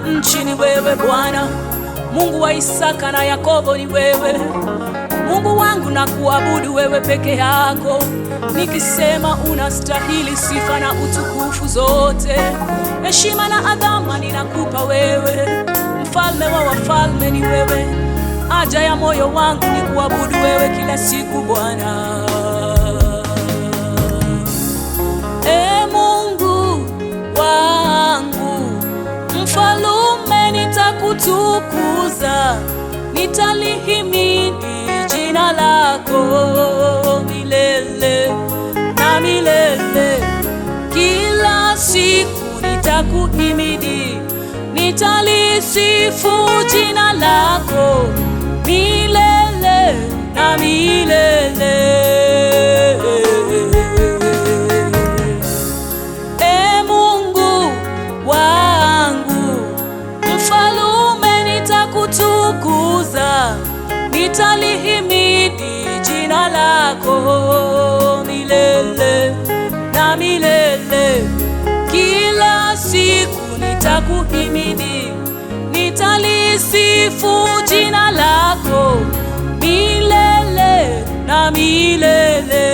nchi ni wewe Bwana. Mungu wa Isaka na Yakobo ni wewe. Mungu wangu na kuabudu wewe peke yako, nikisema unastahili sifa na utukufu zote. Heshima na adhama ninakupa wewe, mfalme wa wafalme ni wewe. Haja ya moyo wangu ni kuabudu wewe kila siku Bwana. E Mungu wangu mfalume, nitakutukuza, nitalihimidi jina lako milele na milele. Kila siku nitakuhimidi, nitalisifu jina lako milele na milele. E Mungu wangu mfalume, nitakutukuza, nitalihimidi jina lako milele na milele. Kila siku nitakuhimidi, nitalisifu jina lako milele na milele.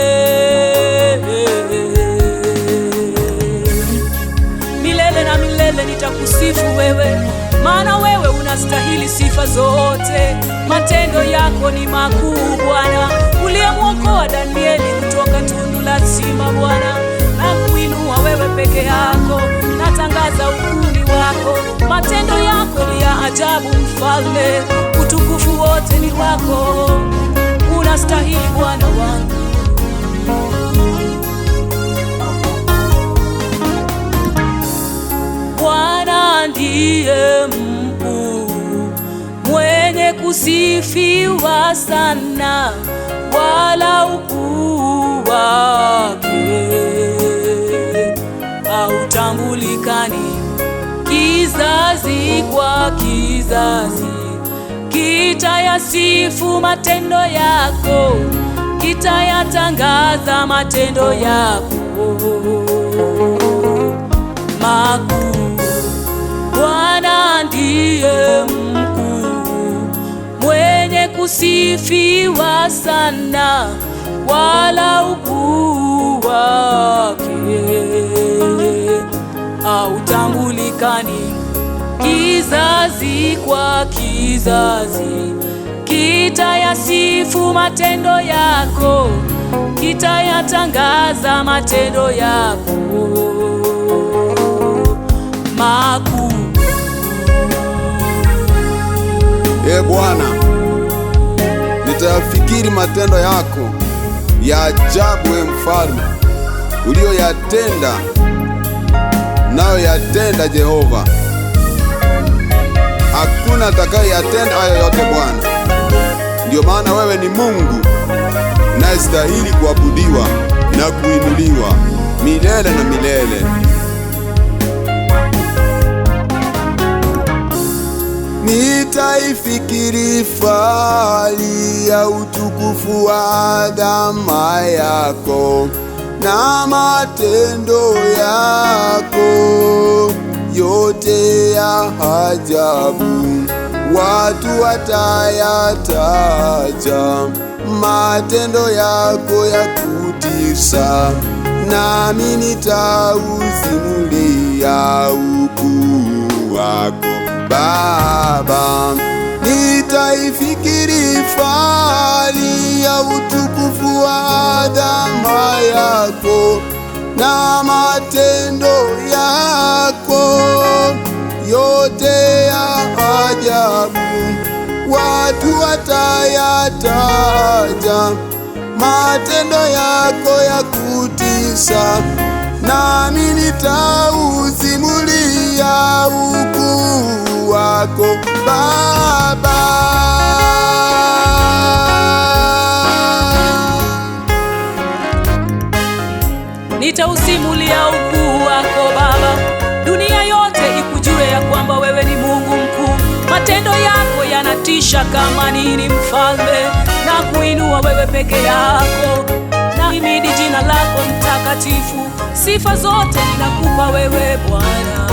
Milele na milele nitakusifu wewe, maana wewe unastahili sifa zote. Matendo yako ni makuu Bwana. Uliyemwokoa Danieli kutoka tundu la simba Bwana, na kuinua wewe peke yako. Natangaza ukuu wako, matendo yako ni ya ajabu mfalme. Utukufu wote ni wako, unastahili Bwana wangu. Bwana ndiye mkuu, mwenye kusifiwa sana, wala ukuu wake hautambulikani. Kizazi kwa kizazi kitayasifu matendo yako, kitayatangaza matendo yako makuu. Bwana ndiye mkuu, mwenye kusifiwa sana, wala ukuu wake hautambulikani. Kizazi kwa kizazi kitayasifu matendo yako, kitayatangaza matendo yako makuu. E Bwana, nitayafikiri matendo yako ya ajabu, e mfalme, uliyoyatenda nayo yatenda Jehova. Hakuna atakayeyatenda hayo yote Bwana. Ndiyo maana wewe ni Mungu unayestahili kuabudiwa na kuinuliwa milele na milele. Nitaifikiri fahari ya utukufu wa adhama yako na matendo yako yote ya ajabu. Watu watayataja matendo yako ya kutisha, nami nitausimulia ukuu wako Baba. Nitaifikiri fahari ya utukufu wa adhama yako na matendo yako yote ya ajabu. Watu watayataja matendo yako ya kutisha, nami nitausimulia ukuu wako Baba. Nitausimulia ukuu wako Baba, dunia yote ikujue ya kwamba wewe ni Mungu mkuu. Matendo yako yanatisha kama nini mfalme, na kuinua wewe peke yako, na himidi jina lako mtakatifu. Sifa zote ninakupa wewe Bwana.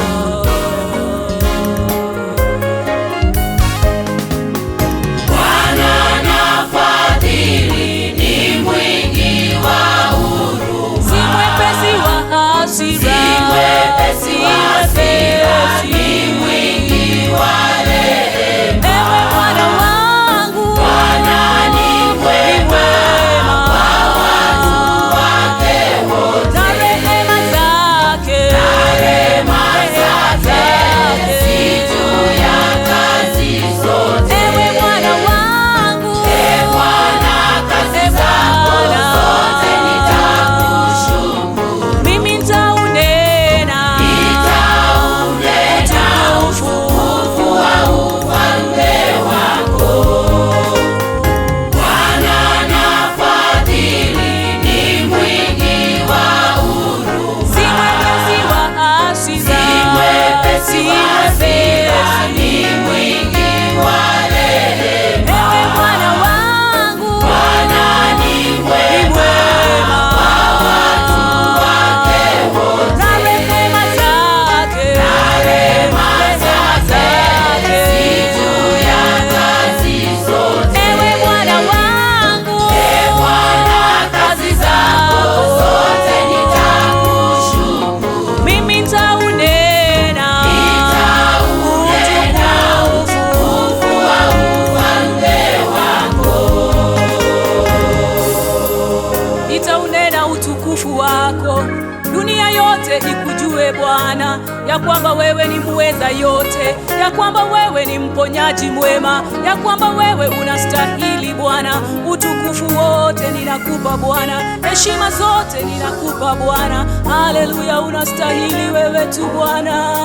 ya kwamba wewe ni muweza yote, ya kwamba wewe ni mponyaji mwema, ya kwamba wewe unastahili Bwana. Utukufu wote ninakupa Bwana, heshima zote ninakupa Bwana. Haleluya, unastahili wewe tu Bwana.